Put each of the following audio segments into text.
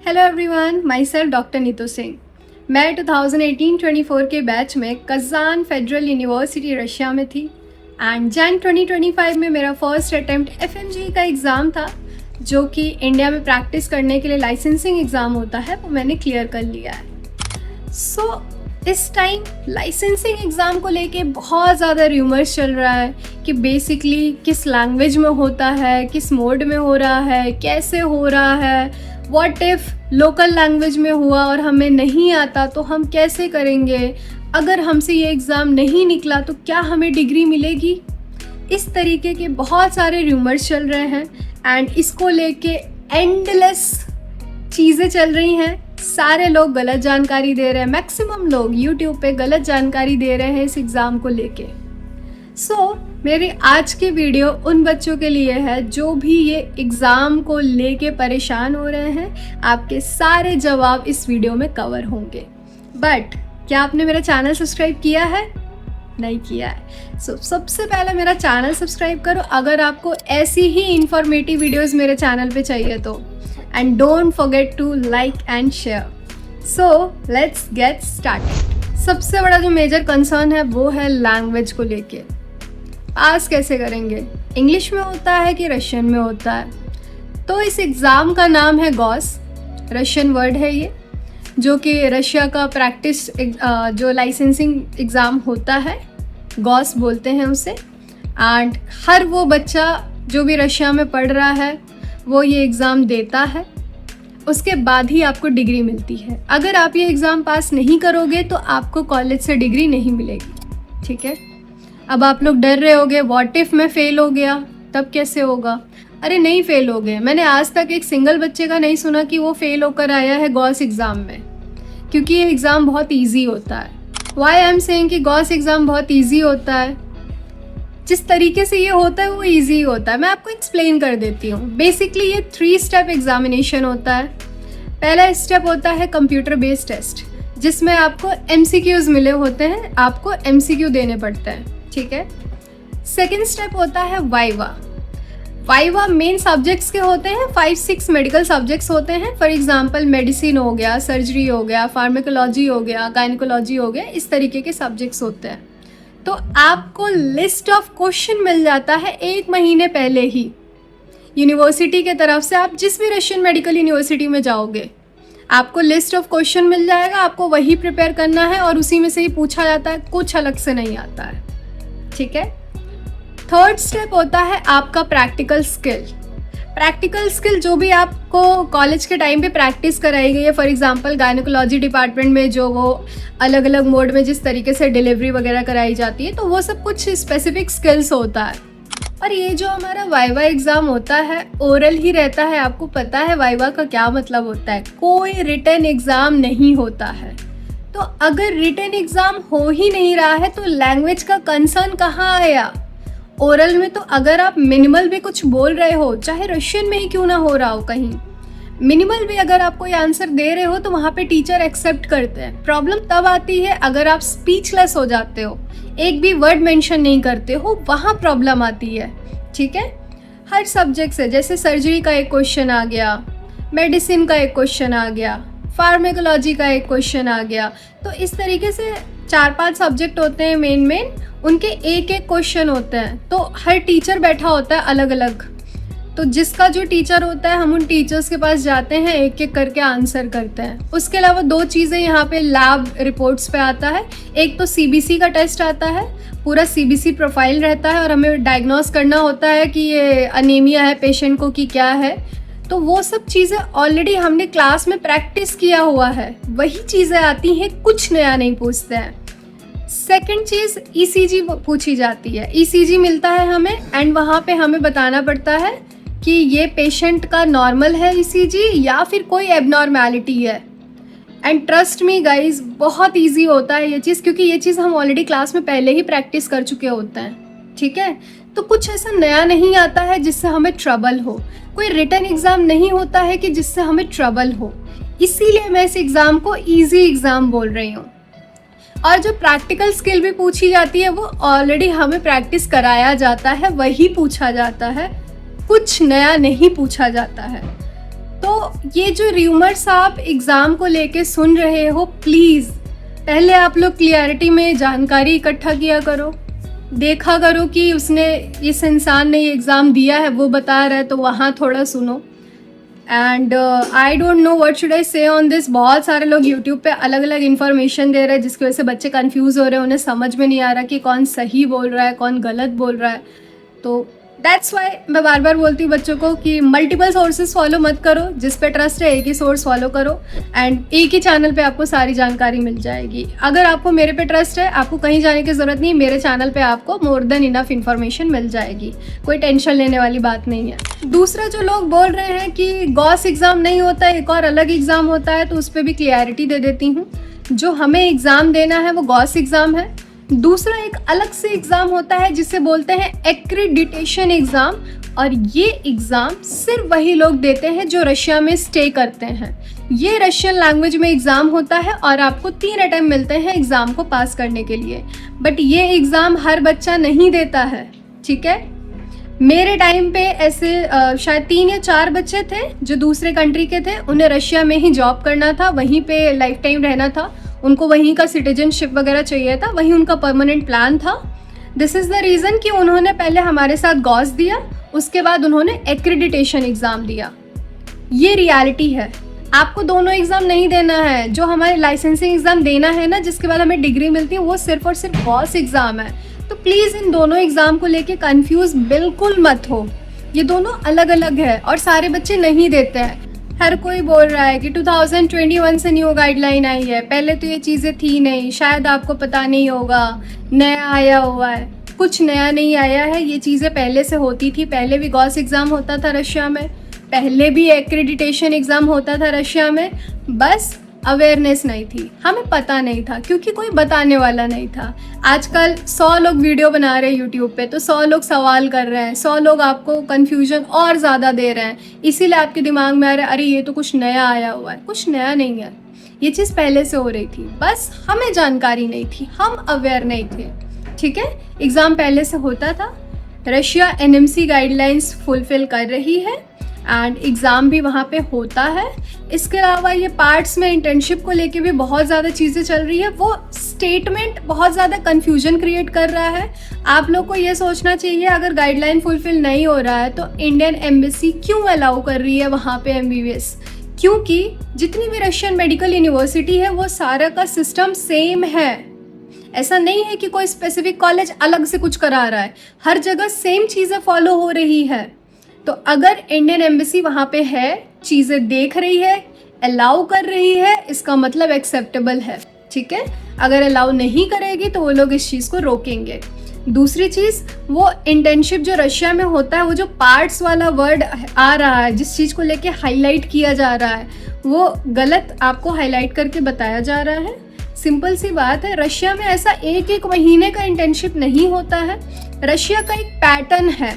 Hello everyone, my self doctor Neetu Singh. मैं 2018-24 के batch में कज़ान फेडरल यूनिवर्सिटी रशिया में थी एंड जैन 2025 में मेरा फर्स्ट अटेम्प्ट एफएमजी का एग्ज़ाम था, जो कि इंडिया में प्रैक्टिस करने के लिए लाइसेंसिंग एग्ज़ाम होता है, वो मैंने क्लियर कर लिया है। इस टाइम लाइसेंसिंग एग्ज़ाम को लेके बहुत ज़्यादा र्यूमर्स चल रहा है कि बेसिकली किस लैंग्वेज में होता है, किस मोड में हो रहा है, कैसे हो रहा है, व्हाट इफ़ लोकल लैंग्वेज में हुआ और हमें नहीं आता तो हम कैसे करेंगे, अगर हमसे ये एग्ज़ाम नहीं निकला तो क्या हमें डिग्री मिलेगी। इस तरीके के बहुत सारे र्यूमर्स चल रहे हैं एंड इसको लेके एंडलेस चीज़ें चल रही हैं। सारे लोग गलत जानकारी दे रहे हैं, मैक्सिमम लोग यूट्यूब पे गलत जानकारी दे रहे हैं इस एग्ज़ाम को लेके। मेरी आज की वीडियो उन बच्चों के लिए है जो भी ये एग्ज़ाम को लेके परेशान हो रहे हैं। आपके सारे जवाब इस वीडियो में कवर होंगे। बट क्या आपने मेरा चैनल सब्सक्राइब किया है? नहीं किया है। सबसे पहले मेरा चैनल सब्सक्राइब करो अगर आपको ऐसी ही इंफॉर्मेटिव वीडियोस मेरे चैनल पे चाहिए तो। And don't forget to like and share. Let's get started. सबसे बड़ा जो मेजर कंसर्न है वो है लैंग्वेज को लेके। पास कैसे करेंगे, इंग्लिश में होता है कि रशियन में होता है? तो इस एग्ज़ाम का नाम है गॉस, रशियन वर्ड है ये, जो कि रशिया का प्रैक्टिस जो लाइसेंसिंग एग्ज़ाम होता है, गॉस बोलते हैं उसे। एंड हर वो बच्चा जो भी रशिया में पढ़ रहा है वो ये एग्ज़ाम देता है, उसके बाद ही आपको डिग्री मिलती है। अगर आप ये एग्ज़ाम पास नहीं करोगे तो आपको कॉलेज से डिग्री नहीं मिलेगी। ठीक है, अब आप लोग डर रहे होगे व्हाट इफ़ मैं फ़ेल हो गया तब कैसे होगा। अरे नहीं फ़ेल हो गए, मैंने आज तक एक सिंगल बच्चे का नहीं सुना कि वो फ़ेल होकर आया है गॉस एग्ज़ाम में, क्योंकि ये एग्ज़ाम बहुत ईजी होता है। वाई आई एम सेइंग कि गॉस एग्ज़ाम बहुत ईजी होता है? जिस तरीके से ये होता है वो ईजी होता है, मैं आपको एक्सप्लेन कर देती हूँ। बेसिकली ये 3 स्टेप एग्जामिनेशन होता है। पहला स्टेप होता है कंप्यूटर बेस्ड टेस्ट, जिसमें आपको MCQs मिले होते हैं, आपको MCQ देने पड़ते हैं। ठीक है। सेकेंड स्टेप होता है वाइवा। वाइवा मेन सब्जेक्ट्स के होते हैं, 5-6 मेडिकल सब्जेक्ट्स होते हैं। फॉर एग्जांपल मेडिसिन हो गया, सर्जरी हो गया, फार्माकोलॉजी हो गया, गायनिकोलॉजी हो गया, इस तरीके के सब्जेक्ट्स होते हैं। तो आपको लिस्ट ऑफ क्वेश्चन मिल जाता है 1 महीने पहले ही यूनिवर्सिटी के तरफ से। आप जिस भी रशियन मेडिकल यूनिवर्सिटी में जाओगे आपको लिस्ट ऑफ क्वेश्चन मिल जाएगा, आपको वही प्रिपेयर करना है और उसी में से ही पूछा जाता है, कुछ अलग से नहीं आता है। ठीक है। थर्ड स्टेप होता है आपका प्रैक्टिकल स्किल। प्रैक्टिकल स्किल जो भी आपको कॉलेज के टाइम पे प्रैक्टिस कराई गई है, फॉर एग्जांपल गायनिकोलॉजी डिपार्टमेंट में जो वो अलग अलग मोड में जिस तरीके से डिलीवरी वगैरह कराई जाती है, तो वो सब कुछ स्पेसिफिक स्किल्स होता है। और ये जो हमारा वाइवा एग्ज़ाम होता है ओरल ही रहता है। आपको पता है वाइवा का क्या मतलब होता है? कोई रिटन एग्ज़ाम नहीं होता है। तो अगर रिटन एग्ज़ाम हो ही नहीं रहा है तो लैंग्वेज का कंसर्न कहाँ आया? ओरल में तो अगर आप मिनिमल भी कुछ बोल रहे हो, चाहे रशियन में ही क्यों ना हो रहा हो, कहीं मिनिमल भी अगर आप कोई आंसर दे रहे हो तो वहाँ पे टीचर एक्सेप्ट करते हैं। प्रॉब्लम तब आती है अगर आप स्पीचलेस हो जाते हो, एक भी वर्ड मेंशन नहीं करते हो, वहाँ प्रॉब्लम आती है। ठीक है। हर सब्जेक्ट से, जैसे सर्जरी का एक क्वेश्चन आ गया, मेडिसिन का एक क्वेश्चन आ गया, फार्माकोलॉजी का एक क्वेश्चन आ गया, तो इस तरीके से 4-5 सब्जेक्ट होते हैं मेन, उनके एक क्वेश्चन होते हैं। तो हर टीचर बैठा होता है अलग अलग, तो जिसका जो टीचर होता है हम उन टीचर्स के पास जाते हैं, एक एक करके आंसर करते हैं। उसके अलावा 2 चीज़ें यहाँ पे लैब रिपोर्ट्स पे आता है। एक तो CBC का टेस्ट आता है, पूरा CBC प्रोफाइल रहता है और हमें डायग्नोस करना होता है कि ये अनीमिया है पेशेंट को कि क्या है। तो वो सब चीज़ें ऑलरेडी हमने क्लास में प्रैक्टिस किया हुआ है, वही चीज़ें आती हैं, कुछ नया नहीं पूछते हैं। सेकंड चीज़ ECG पूछी जाती है। ECG मिलता है हमें एंड वहाँ पे हमें बताना पड़ता है कि ये पेशेंट का नॉर्मल है ECG या फिर कोई एबनॉर्मैलिटी है। एंड ट्रस्ट मी गाइज, बहुत इजी होता है ये चीज़, क्योंकि ये चीज़ हम ऑलरेडी क्लास में पहले ही प्रैक्टिस कर चुके होते हैं। ठीक है। तो कुछ ऐसा नया नहीं आता है जिससे हमें ट्रबल हो। कोई रिटन एग्ज़ाम नहीं होता है कि जिससे हमें ट्रबल हो। इसीलिए मैं इस एग्ज़ाम को ईजी एग्ज़ाम बोल रही हूँ। और जो प्रैक्टिकल स्किल भी पूछी जाती है वो ऑलरेडी हमें प्रैक्टिस कराया जाता है, वही पूछा जाता है, कुछ नया नहीं पूछा जाता है। तो ये जो र्यूमर्स आप एग्ज़ाम को लेके सुन रहे हो, प्लीज़ पहले आप लोग क्लियरिटी में जानकारी इकट्ठा किया करो, देखा करो कि इस इंसान ने ये एग्ज़ाम दिया है, वो बता रहा है, तो वहाँ थोड़ा सुनो। And I don't know what should I से ऑन दिस। बहुत सारे लोग यूट्यूब पे अलग अलग इन्फॉर्मेशन दे रहे हैं, जिसकी वजह से बच्चे कंफ्यूज हो रहे हैं, उन्हें समझ में नहीं आ रहा कि कौन सही बोल रहा है, कौन गलत बोल रहा है। तो दैट्स वाई मैं बार बार बोलती हूँ बच्चों को कि मल्टीपल सोर्सेज फॉलो मत करो, जिस पे ट्रस्ट है एक ही सोर्स फॉलो करो एंड एक ही चैनल पे आपको सारी जानकारी मिल जाएगी। अगर आपको मेरे पे ट्रस्ट है, आपको कहीं जाने की ज़रूरत नहीं, मेरे चैनल पे आपको मोर देन इनफ इन्फॉर्मेशन मिल जाएगी, कोई टेंशन लेने वाली बात नहीं है। दूसरा, जो लोग बोल रहे हैं कि गॉस एग्ज़ाम नहीं होता है, एक और अलग एग्ज़ाम होता है, तो उस पर भी क्लियरिटी दे देती हूँ। जो हमें एग्ज़ाम देना है वो गॉस एग्ज़ाम है। दूसरा एक अलग से एग्ज़ाम होता है जिसे बोलते हैं एक्रीडिटेशन एग्ज़ाम, और ये एग्ज़ाम सिर्फ वही लोग देते हैं जो रशिया में स्टे करते हैं। ये रशियन लैंग्वेज में एग्ज़ाम होता है और आपको 3 अटेम्प्ट मिलते हैं एग्ज़ाम को पास करने के लिए, बट ये एग्ज़ाम हर बच्चा नहीं देता है, ठीक है। मेरे टाइम पे ऐसे शायद 3 या 4 बच्चे थे जो दूसरे कंट्री के थे, उन्हें रशिया में ही जॉब करना था, वहीं पे लाइफ टाइम रहना था, उनको वहीं का सिटीजनशिप वगैरह चाहिए था, वहीं उनका परमानेंट प्लान था। दिस इज़ द रीज़न कि उन्होंने पहले हमारे साथ गॉस दिया, उसके बाद उन्होंने एक्रीडिटेशन एग्ज़ाम दिया। ये रियलिटी है। आपको दोनों एग्ज़ाम नहीं देना है। जो हमारे लाइसेंसिंग एग्ज़ाम देना है ना, जिसके बाद हमें डिग्री मिलती है, वो सिर्फ और सिर्फ गॉस एग्ज़ाम है। तो प्लीज़ इन दोनों एग्ज़ाम को लेके कंफ्यूज बिल्कुल मत हो, ये दोनों अलग अलग है और सारे बच्चे नहीं देते हैं। हर कोई बोल रहा है कि 2021 से न्यू गाइडलाइन आई है, पहले तो ये चीज़ें थी नहीं, शायद आपको पता नहीं होगा, नया आया हुआ है। कुछ नया नहीं आया है, ये चीज़ें पहले से होती थी। पहले भी गॉस एग्ज़ाम होता था रशिया में, पहले भी एक्रीडिटेशन एग्ज़ाम होता था रशिया में, बस अवेयरनेस नहीं थी, हमें पता नहीं था क्योंकि कोई बताने वाला नहीं था। आजकल 100 लोग वीडियो बना रहे हैं यूट्यूब पे, तो 100 लोग सवाल कर रहे हैं, 100 लोग आपको कन्फ्यूजन और ज़्यादा दे रहे हैं, इसीलिए आपके दिमाग में आ रहा है अरे ये तो कुछ नया आया हुआ है। कुछ नया नहीं है, ये चीज़ पहले से हो रही थी, बस हमें जानकारी नहीं थी, हम अवेयर नहीं थे, ठीक है। एग्ज़ाम पहले से होता था, रशिया NMC गाइडलाइंस फुलफ़िल कर रही है एंड एग्ज़ाम भी वहाँ पे होता है। इसके अलावा ये पार्ट्स में इंटर्नशिप को लेके भी बहुत ज़्यादा चीज़ें चल रही है। वो स्टेटमेंट बहुत ज़्यादा कन्फ्यूजन क्रिएट कर रहा है। आप लोग को ये सोचना चाहिए अगर गाइडलाइन फुलफ़िल नहीं हो रहा है तो इंडियन एम्बेसी क्यों अलाउ कर रही है वहाँ पे MBBS, क्योंकि जितनी भी रशियन मेडिकल यूनिवर्सिटी है वो सारा का सिस्टम सेम है। ऐसा नहीं है कि कोई स्पेसिफिक कॉलेज अलग से कुछ करा रहा है, हर जगह सेम चीज़ें फॉलो हो रही है। तो अगर इंडियन एम्बेसी वहाँ पे है, चीज़ें देख रही है, अलाउ कर रही है, इसका मतलब एक्सेप्टेबल है, ठीक है। अगर अलाउ नहीं करेगी तो वो लोग इस चीज़ को रोकेंगे। दूसरी चीज़, वो इंटर्नशिप जो रशिया में होता है, वो जो पार्ट्स वाला वर्ड आ रहा है, जिस चीज़ को लेके हाईलाइट किया जा रहा है, वो गलत आपको हाईलाइट करके बताया जा रहा है। सिंपल सी बात है, रशिया में ऐसा एक महीने का इंटर्नशिप नहीं होता है। रशिया का एक पैटर्न है,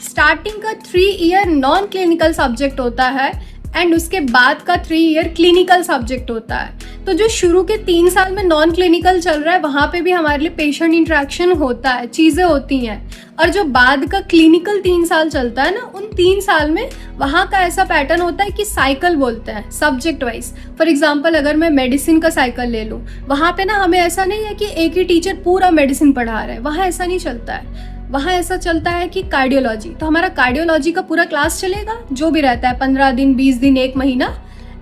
स्टार्टिंग का 3 ईयर नॉन क्लिनिकल सब्जेक्ट होता है एंड उसके बाद का 3 ईयर क्लिनिकल सब्जेक्ट होता है। तो जो शुरू के 3 साल में नॉन क्लिनिकल चल रहा है, वहाँ पे भी हमारे लिए पेशेंट इंटरेक्शन होता है, चीज़ें होती हैं। और जो बाद का क्लिनिकल 3 साल चलता है ना, उन 3 साल में वहाँ का ऐसा पैटर्न होता है कि साइकिल बोलते हैं, सब्जेक्ट वाइज। फॉर एग्जांपल अगर मैं मेडिसिन का साइकिल ले लूँ, वहाँ पे ना हमें ऐसा नहीं है कि एक ही टीचर पूरा मेडिसिन पढ़ा रहा है, वहाँ ऐसा नहीं चलता है। वहाँ ऐसा चलता है कि कार्डियोलॉजी, तो हमारा कार्डियोलॉजी का पूरा क्लास चलेगा, जो भी रहता है 15 दिन, 20 दिन, 1 महीना,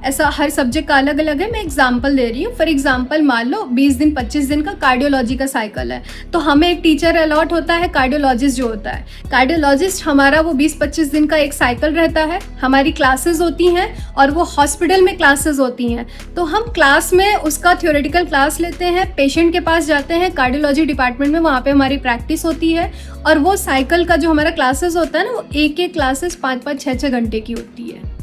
ऐसा हर सब्जेक्ट का अलग अलग है। मैं एग्जांपल दे रही हूँ। फॉर एग्जांपल मान लो 20 दिन 25 दिन का कार्डियोलॉजी का साइकिल है, तो हमें एक टीचर अलॉट होता है, कार्डियोलॉजिस्ट जो होता है। कार्डियोलॉजिस्ट हमारा वो 20-25 दिन का एक साइकिल रहता है, हमारी क्लासेस होती हैं और वो हॉस्पिटल में क्लासेस होती हैं। तो हम क्लास में उसका थ्योरेटिकल क्लास लेते हैं, पेशेंट के पास जाते हैं कार्डियोलॉजी डिपार्टमेंट में, वहाँ पे हमारी प्रैक्टिस होती है। और वो साइकिल का जो हमारा क्लासेस होता है ना, वो एक क्लासेस 5-5, 6-6 घंटे की होती है।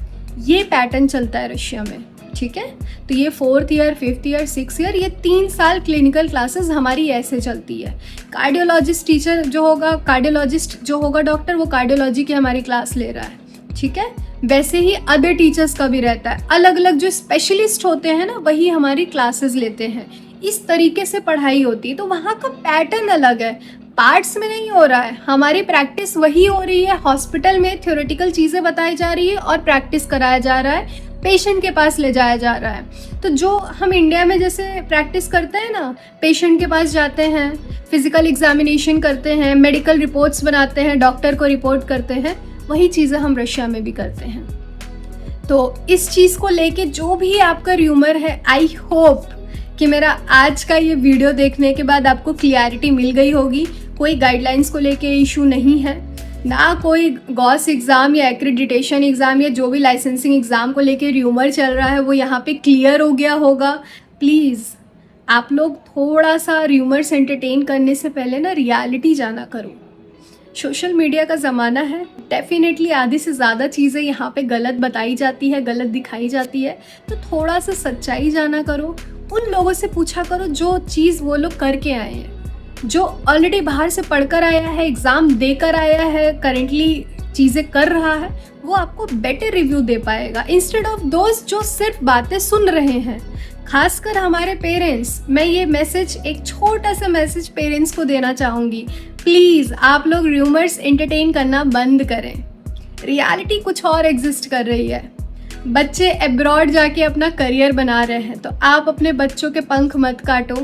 ये पैटर्न चलता है रशिया में, ठीक है। तो ये 4th year, 5th year, 6th year, ये 3 साल क्लिनिकल क्लासेस हमारी ऐसे चलती है। कार्डियोलॉजिस्ट टीचर जो होगा, कार्डियोलॉजिस्ट जो होगा डॉक्टर, वो कार्डियोलॉजी की हमारी क्लास ले रहा है, ठीक है। वैसे ही अदर टीचर्स का भी रहता है, अलग अलग जो स्पेशलिस्ट होते हैं ना, वही हमारी क्लासेस लेते हैं। इस तरीके से पढ़ाई होती है। तो वहाँ का पैटर्न अलग है, पार्ट्स में नहीं हो रहा है, हमारी प्रैक्टिस वही हो रही है। हॉस्पिटल में थ्योरेटिकल चीज़ें बताई जा रही है और प्रैक्टिस कराया जा रहा है, पेशेंट के पास ले जाया जा रहा है। तो जो हम इंडिया में जैसे प्रैक्टिस करते हैं ना, पेशेंट के पास जाते हैं, फिजिकल एग्जामिनेशन करते हैं, मेडिकल रिपोर्ट्स बनाते हैं, डॉक्टर को रिपोर्ट करते हैं, वही चीज़ें हम रशिया में भी करते हैं। तो इस चीज़ को लेके जो भी आपका र्यूमर है, आई होप कि मेरा आज का ये वीडियो देखने के बाद आपको क्लियरिटी मिल गई होगी। कोई गाइडलाइंस को लेके इशू नहीं है, ना कोई गॉस एग्ज़ाम या एक्रेडिटेशन एग्ज़ाम या जो भी लाइसेंसिंग एग्ज़ाम को लेके र्यूमर चल रहा है वो यहाँ पे क्लियर हो गया होगा। प्लीज़ आप लोग थोड़ा सा र्यूमर्स एंटरटेन करने से पहले ना रियलिटी जाना करो। सोशल मीडिया का ज़माना है, डेफिनेटली आधी से ज़्यादा चीज़ें यहाँ पे गलत बताई जाती है, गलत दिखाई जाती है। तो थोड़ा सा सच्चाई जाना करो, उन लोगों से पूछा करो जो चीज़ वो लोग करके आए हैं, जो ऑलरेडी बाहर से पढ़कर आया है, एग्ज़ाम देकर आया है, करेंटली चीज़ें कर रहा है, वो आपको बेटर रिव्यू दे पाएगा इंस्टेड ऑफ दोस्त जो सिर्फ बातें सुन रहे हैं। खासकर हमारे पेरेंट्स, मैं ये मैसेज, एक छोटा सा मैसेज पेरेंट्स को देना चाहूँगी, प्लीज़ आप लोग र्यूमर्स एंटरटेन करना बंद करें। रियलिटी कुछ और एग्जिस्ट कर रही है। बच्चे अब्रॉड जाके अपना करियर बना रहे हैं, तो आप अपने बच्चों के पंख मत काटो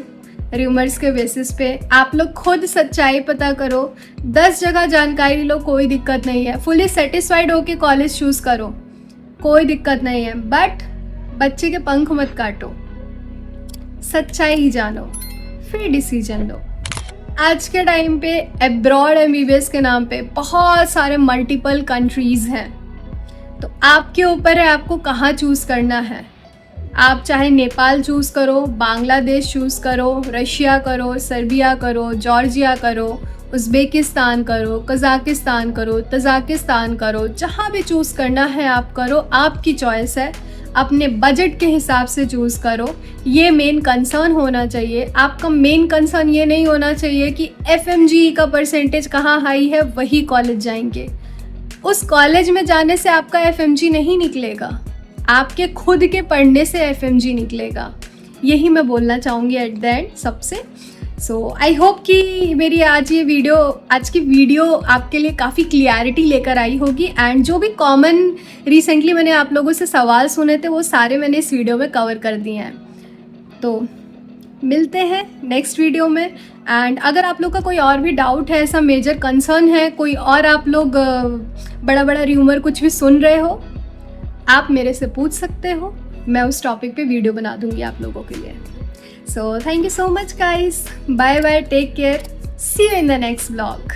र्यूमर्स के बेसिस पे। आप लोग खुद सच्चाई पता करो, 10 जगह जानकारी लो, कोई दिक्कत नहीं है। फुली सेटिस्फाइड होके कॉलेज चूज़ करो, कोई दिक्कत नहीं है, बट बच्चे के पंख मत काटो, सच्चाई ही जानो, फिर डिसीजन लो। आज के टाइम पे अब्रॉड MBBS के नाम पे बहुत सारे मल्टीपल कंट्रीज़ हैं, तो आपके ऊपर है आपको कहाँ चूज़ करना है। आप चाहे नेपाल चूज़ करो, बांग्लादेश चूज़ करो, रशिया करो, सर्बिया करो, जॉर्जिया करो, उज़्बेकिस्तान करो, कज़ाकिस्तान करो, तजाकिस्तान करो, जहाँ भी चूज़ करना है आप करो, आपकी चॉइस है। अपने बजट के हिसाब से चूज़ करो। ये मेन कंसर्न होना चाहिए। आपका मेन कंसर्न ये नहीं होना चाहिए कि FMGE का परसेंटेज कहाँ हाई है वही कॉलेज जाएंगे। उस कॉलेज में जाने से आपका FMG नहीं निकलेगा, आपके खुद के पढ़ने से FMG निकलेगा। यही मैं बोलना चाहूँगी एट द एंड सबसे। सो आई होप कि मेरी आज की वीडियो आपके लिए काफ़ी क्लियरिटी लेकर आई होगी। एंड जो भी कॉमन रिसेंटली मैंने आप लोगों से सवाल सुने थे वो सारे मैंने इस वीडियो में कवर कर दिए हैं। तो मिलते हैं नेक्स्ट वीडियो में। एंड अगर आप लोग का कोई और भी डाउट है, ऐसा मेजर कंसर्न है, कोई और आप लोग बड़ा बड़ा र्यूमर कुछ भी सुन रहे हो, आप मेरे से पूछ सकते हो। मैं उस टॉपिक पे वीडियो बना दूंगी आप लोगों के लिए। So thank you so much guys, bye bye, take care, see you in the next vlog.